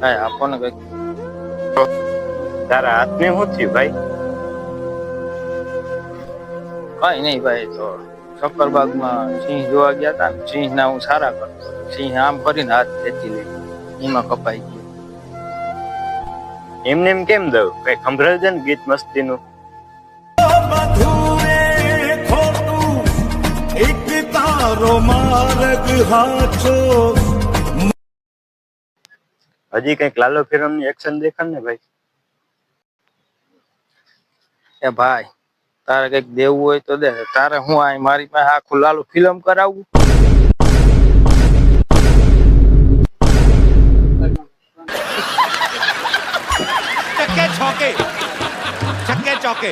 ભાઈ આપો ને કઈક. તારા હાથને શું થયું ભાઈ? કઈ નહીં ભાઈ, તો શક્કરબાગમાં સિંહ જોવા ગયા હતા ને, સિંહ ના હું સારા કરતો, સિંહ આમ કરીને હાથ ખેંચી લીધો, એમાં કપાઈ ગયો. એમને એમ કેમ દઉં? કઈ સંભળાવજે ને ગીત મસ્તીનું. હજી કઈક લાલો ફિલ્મ ની એક્શન દેખાડ ને ભાઈ. એ ભાઈ તારે કઈક દેવું હોય તો દે, તારે હું આ મારી પાસે આખું લાલુ ફિલ્મ કરાવવું? चक्के चौके चक्के चौके